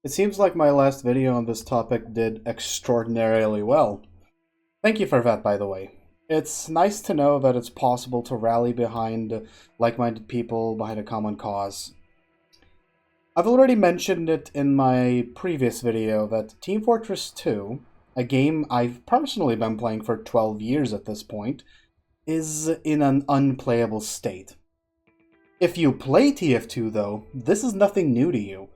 It seems like my last video on this topic did extraordinarily well. Thank you for that, by the way. It's nice to know that it's possible to rally behind like-minded people behind a common cause. I've already mentioned it in my previous video that Team Fortress 2, a game I've personally been playing for 12 years at this point, is in an unplayable state. If you play TF2 though, this is nothing new to you.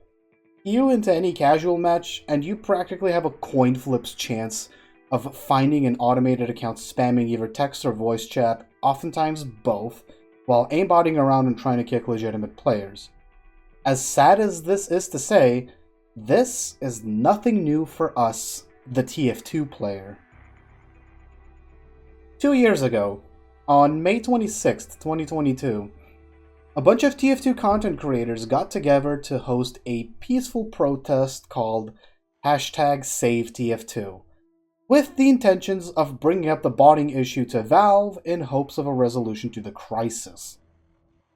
You into any casual match, and you practically have a coin flip's chance of finding an automated account spamming either text or voice chat, oftentimes both, while aimbotting around and trying to kick legitimate players. As sad as this is to say, this is nothing new for us, the TF2 player. 2 years ago, on May 26th, 2022, a bunch of TF2 content creators got together to host a peaceful protest called #SaveTF2, with the intentions of bringing up the botting issue to Valve in hopes of a resolution to the crisis.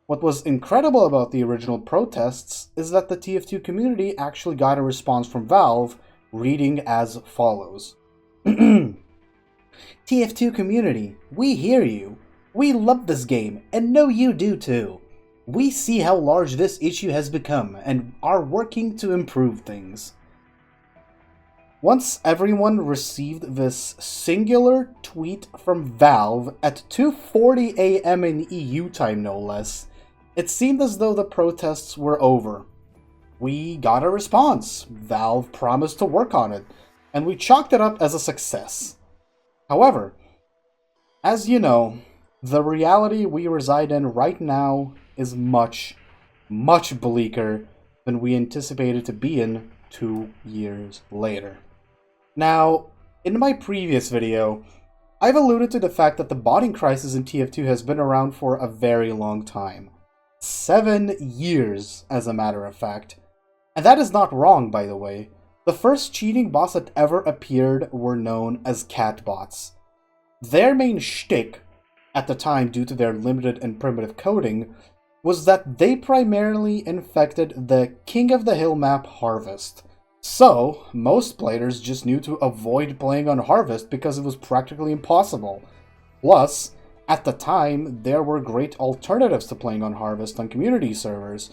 What was incredible about the original protests is that the TF2 community actually got a response from Valve, reading as follows. TF2 community, we hear you. We love this game, and know you do too. We see how large this issue has become, and are working to improve things. Once everyone received this singular tweet from Valve at 2:40 a.m. in EU time no less, it seemed as though the protests were over. We got a response, Valve promised to work on it, and we chalked it up as a success. However, as you know, the reality we reside in right now is much, much bleaker than we anticipated to be in 2 years later. Now, in my previous video, I've alluded to the fact that the botting crisis in TF2 has been around for a very long time. 7 years, as a matter of fact. And that is not wrong, by the way. The first cheating bots that ever appeared were known as cat bots. Their main shtick, at the time due to their limited and primitive coding, was that they primarily infected the King of the Hill map Harvest. So, most players just knew to avoid playing on Harvest because it was practically impossible. Plus, at the time, there were great alternatives to playing on Harvest on community servers.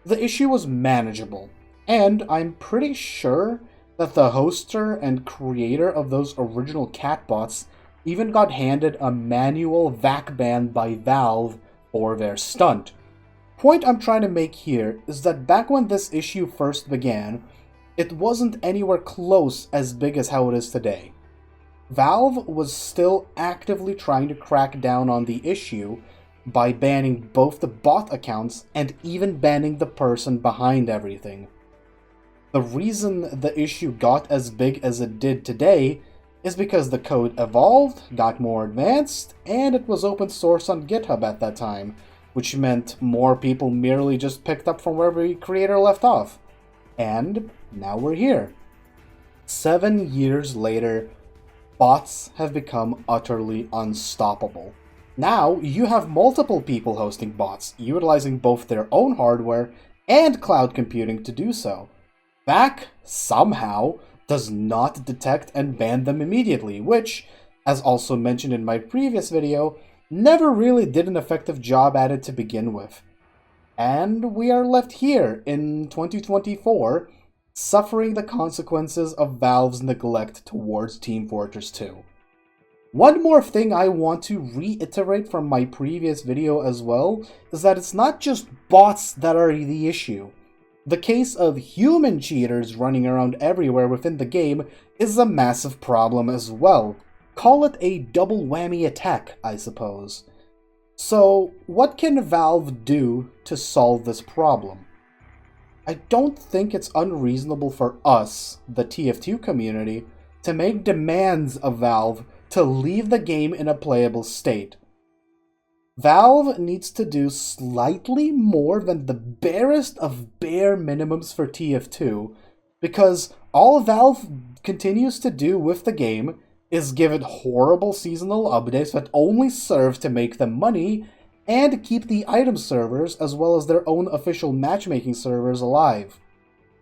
The issue was manageable, and I'm pretty sure that the hoster and creator of those original catbots even got handed a manual VAC ban by Valve for their stunt. Point I'm trying to make here is that back when this issue first began, it wasn't anywhere close as big as how it is today. Valve was still actively trying to crack down on the issue by banning both the bot accounts and even banning the person behind everything. The reason the issue got as big as it did today is because the code evolved, got more advanced, and it was open source on GitHub at that time, which meant more people merely just picked up from where the creator left off. And now we're here. 7 years later, bots have become utterly unstoppable. Now, you have multiple people hosting bots, utilizing both their own hardware and cloud computing to do so. VAC, somehow, does not detect and ban them immediately, which, as also mentioned in my previous video, never really did an effective job at it to begin with. And we are left here in 2024, suffering the consequences of Valve's neglect towards Team Fortress 2. One more thing I want to reiterate from my previous video as well is that it's not just bots that are the issue. The case of human cheaters running around everywhere within the game is a massive problem as well. Call it a double whammy attack, I suppose. So, what can Valve do to solve this problem? I don't think it's unreasonable for us, the TF2 community, to make demands of Valve to leave the game in a playable state. Valve needs to do slightly more than the barest of bare minimums for TF2, because all Valve continues to do with the game is give it horrible seasonal updates that only serve to make them money and keep the item servers as well as their own official matchmaking servers alive.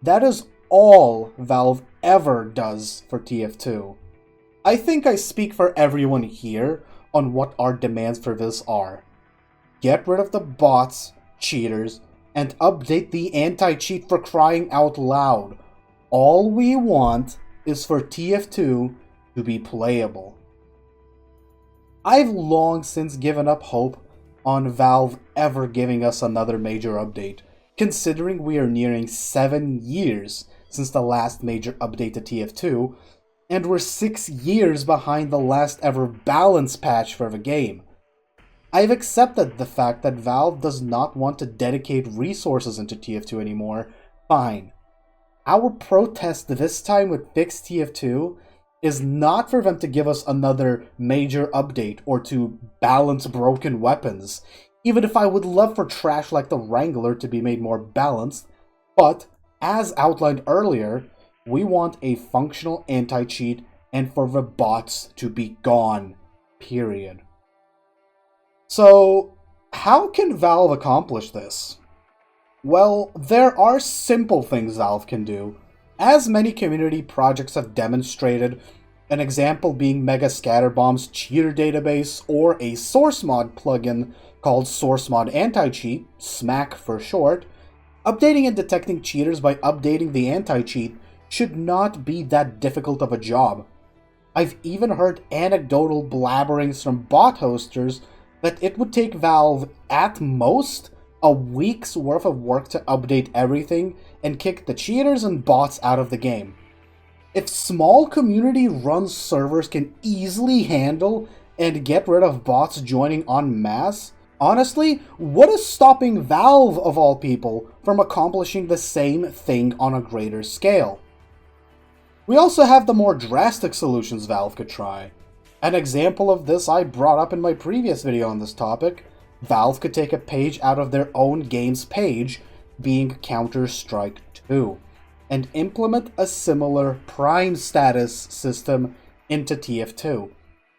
That is all Valve ever does for TF2. I think I speak for everyone here on what our demands for this are. Get rid of the bots, cheaters, and update the anti-cheat for crying out loud. All we want is for TF2 to be playable. I've long since given up hope on Valve ever giving us another major update, considering we are nearing 7 years since the last major update to TF2, and we're 6 years behind the last ever balance patch for the game. I've accepted the fact that Valve does not want to dedicate resources into TF2 anymore. Fine. Our protest this time with fixed TF2 is not for them to give us another major update or to balance broken weapons, even if I would love for trash like the Wrangler to be made more balanced, but, as outlined earlier, we want a functional anti-cheat and for the bots to be gone. Period. So, how can Valve accomplish this? Well, there are simple things Valve can do. As many community projects have demonstrated, an example being Mega Scatterbomb's cheater database or a source mod plugin called Source Mod Anti-Cheat, SMAC for short, updating and detecting cheaters by updating the anti-cheat should not be that difficult of a job. I've even heard anecdotal blabberings from bot hosters that it would take Valve, at most, a week's worth of work to update everything and kick the cheaters and bots out of the game. If small community-run servers can easily handle and get rid of bots joining en masse, honestly, what is stopping Valve, of all people, from accomplishing the same thing on a greater scale? We also have the more drastic solutions Valve could try. An example of this I brought up in my previous video on this topic. Valve could take a page out of their own game's page, being Counter-Strike 2, and implement a similar Prime status system into TF2.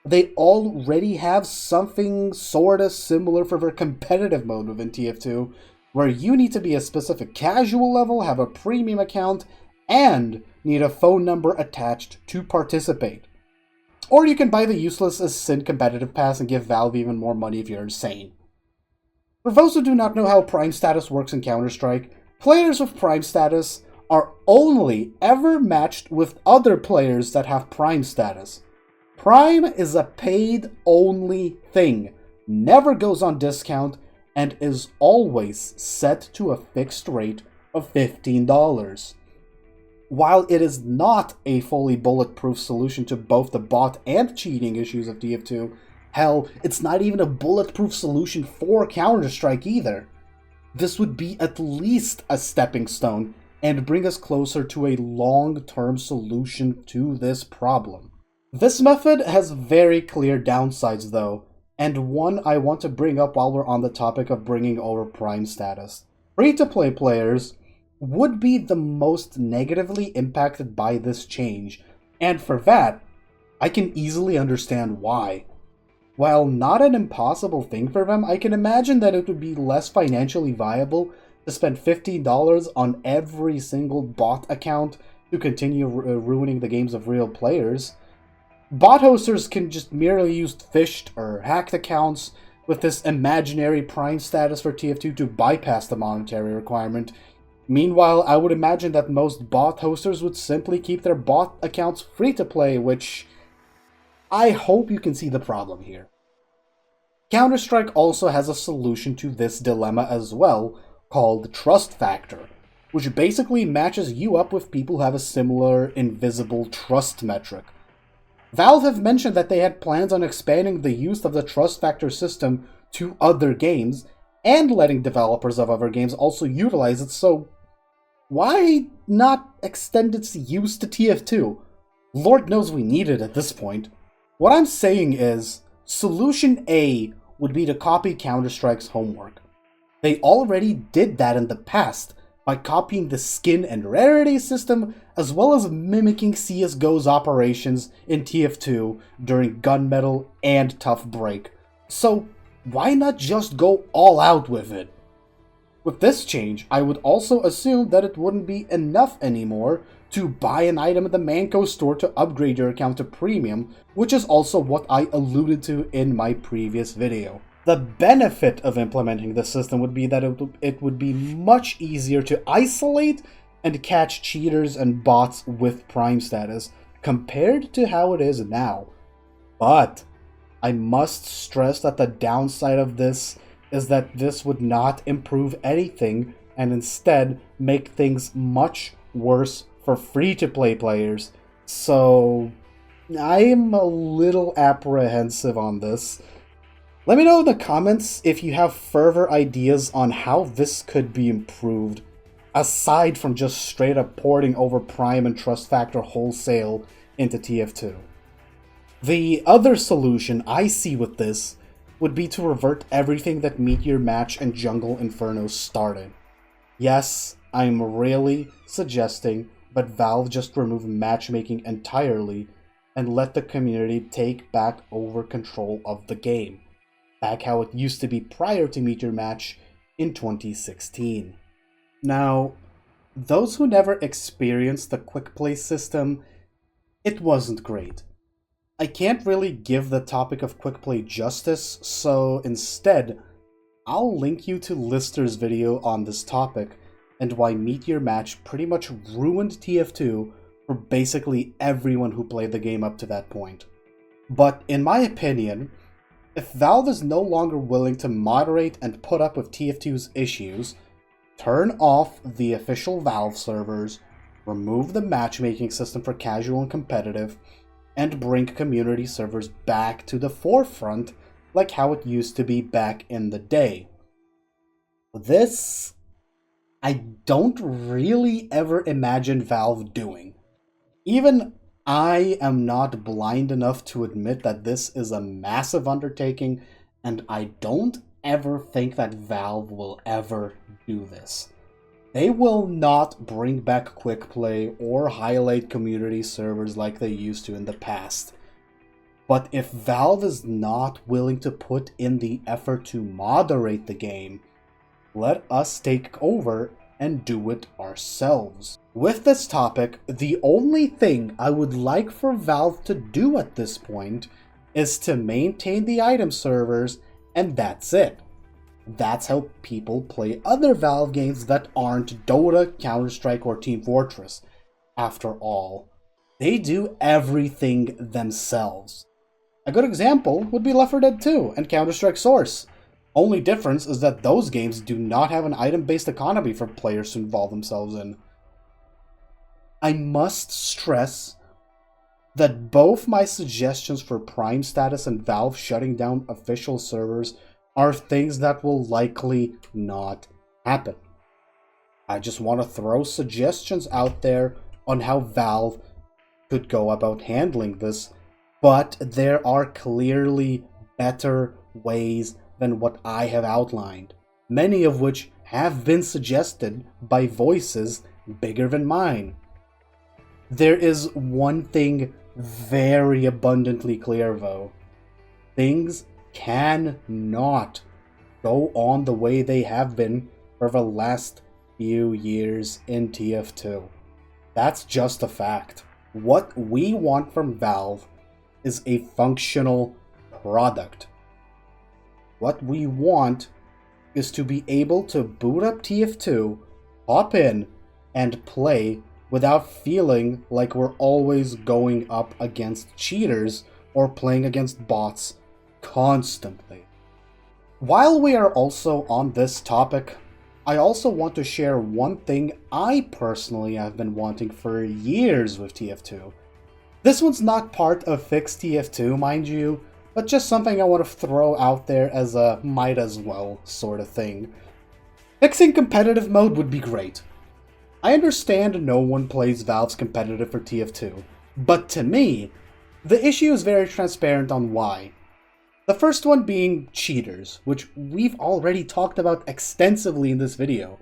They already have something sorta similar for their competitive mode within TF2, where you need to be a specific casual level, have a premium account, and need a phone number attached to participate. Or you can buy the useless Ascent competitive pass and give Valve even more money if you're insane. For those who do not know how Prime status works in Counter-Strike, players with Prime status are only ever matched with other players that have Prime status. Prime is a paid-only thing, never goes on discount, and is always set to a fixed rate of $15. While it is not a fully bulletproof solution to both the bot and cheating issues of TF2, hell, it's not even a bulletproof solution for Counter-Strike either. This would be at least a stepping stone and bring us closer to a long-term solution to this problem. This method has very clear downsides though, and one I want to bring up while we're on the topic of bringing over Prime status. Free-to-play players would be the most negatively impacted by this change, and for that, I can easily understand why. While not an impossible thing for them, I can imagine that it would be less financially viable to spend $15 on every single bot account to continue ruining the games of real players. Bot hosters can just merely use phished or hacked accounts with this imaginary Prime status for TF2 to bypass the monetary requirement. Meanwhile, I would imagine that most bot hosters would simply keep their bot accounts free to play, which I hope you can see the problem here. Counter-Strike also has a solution to this dilemma as well, called Trust Factor, which basically matches you up with people who have a similar invisible trust metric. Valve have mentioned that they had plans on expanding the use of the Trust Factor system to other games, and letting developers of other games also utilize it, so why not extend its use to TF2? Lord knows we need it at this point. What I'm saying is, Solution A would be to copy Counter-Strike's homework. They already did that in the past, by copying the skin and rarity system, as well as mimicking CSGO's operations in TF2 during Gunmetal and Tough Break. So, why not just go all out with it? With this change, I would also assume that it wouldn't be enough anymore to buy an item at the Manco store to upgrade your account to premium, which is also what I alluded to in my previous video. The benefit of implementing this system would be that it would be much easier to isolate and catch cheaters and bots with Prime status compared to how it is now. But I must stress that the downside of this is that this would not improve anything and instead make things much worse for free-to-play players. So I'm a little apprehensive on this. Let me know in the comments if you have further ideas on how this could be improved, aside from just straight up porting over Prime and Trust Factor wholesale into TF2. The other solution I see with this would be to revert everything that Meteor Match and Jungle Inferno started. Yes, I'm really suggesting, but Valve just remove matchmaking entirely and let the community take back over control of the game, back how it used to be prior to Meteor Match in 2016. Now, those who never experienced the quick play system, it wasn't great. I can't really give the topic of quick play justice, so instead, I'll link you to Lister's video on this topic and why Meteor Match pretty much ruined TF2 for basically everyone who played the game up to that point. But in my opinion, if Valve is no longer willing to moderate and put up with TF2's issues, turn off the official Valve servers, remove the matchmaking system for casual and competitive, and bring community servers back to the forefront like how it used to be back in the day. This, I don't really ever imagine Valve doing. Even I am not blind enough to admit that this is a massive undertaking, and I don't ever think that Valve will ever do this. They will not bring back quick play or highlight community servers like they used to in the past. But if Valve is not willing to put in the effort to moderate the game, let us take over and do it ourselves. With this topic, the only thing I would like for Valve to do at this point is to maintain the item servers, and that's it. That's how people play other Valve games that aren't Dota, Counter-Strike, or Team Fortress. After all, they do everything themselves. A good example would be Left 4 Dead 2 and Counter-Strike Source. Only difference is that those games do not have an item-based economy for players to involve themselves in. I must stress that both my suggestions for Prime status and Valve shutting down official servers are things that will likely not happen. I just want to throw suggestions out there on how Valve could go about handling this, but there are clearly better ways than what I have outlined, many of which have been suggested by voices bigger than mine. There is one thing very abundantly clear though. Things cannot go on the way they have been for the last few years in TF2. That's just a fact. What we want from Valve is a functional product. What we want is to be able to boot up TF2, hop in, and play without feeling like we're always going up against cheaters or playing against bots constantly. While we are also on this topic, I also want to share one thing I personally have been wanting for years with TF2. This one's not part of Fix TF2, mind you, but just something I want to throw out there as a might as well sort of thing. Fixing competitive mode would be great. I understand no one plays Valve's competitive for TF2, but to me, the issue is very transparent on why. The first one being cheaters, which we've already talked about extensively in this video.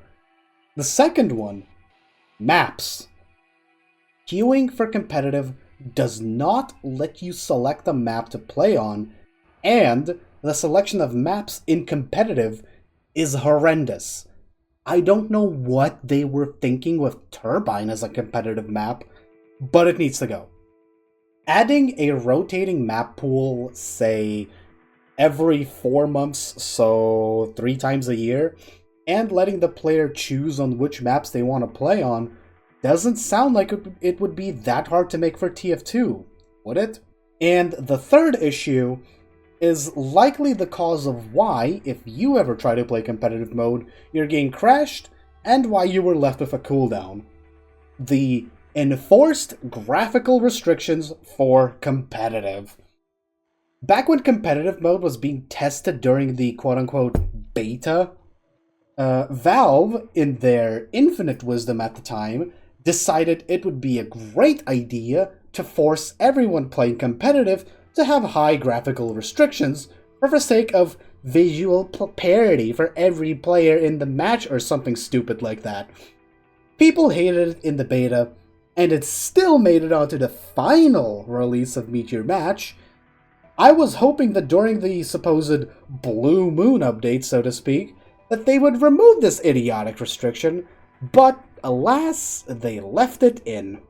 The second one, maps. Queuing for competitive does not let you select a map to play on, and the selection of maps in competitive is horrendous. I don't know what they were thinking with Turbine as a competitive map, but it needs to go. Adding a rotating map pool, say, every 4 months, so 3 times a year, and letting the player choose on which maps they want to play on, doesn't sound like it would be that hard to make for TF2, would it? And the third issue is likely the cause of why, if you ever try to play competitive mode, your game crashed, and why you were left with a cooldown. The enforced graphical restrictions for competitive. Back when competitive mode was being tested during the quote-unquote beta, Valve, in their infinite wisdom at the time, decided it would be a great idea to force everyone playing competitive to have high graphical restrictions for the sake of visual parity for every player in the match or something stupid like that. People hated it in the beta, and it still made it onto the final release of Meet Your Match. I was hoping that during the supposed Blue Moon update, so to speak, that they would remove this idiotic restriction, but alas, they left it in.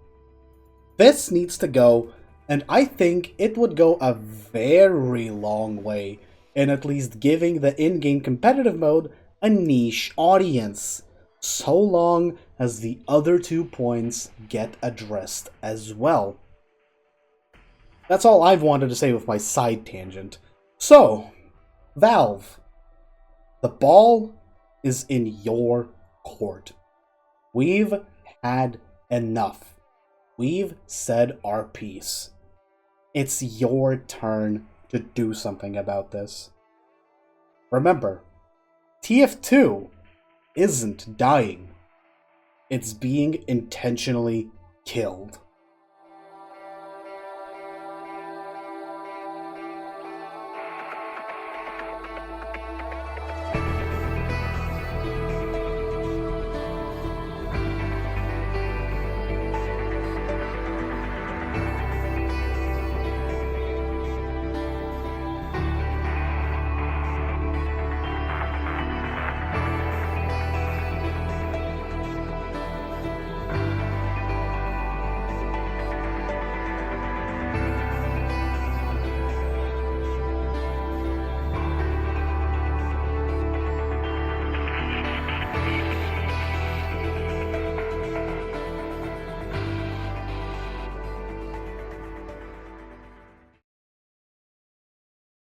This needs to go, and I think it would go a very long way in at least giving the in-game competitive mode a niche audience, so long as the other 2 points get addressed as well. That's all I've wanted to say with my side tangent. So, Valve, the ball is in your court. We've had enough. We've said our piece. It's your turn to do something about this. Remember, TF2 isn't dying. It's being intentionally killed.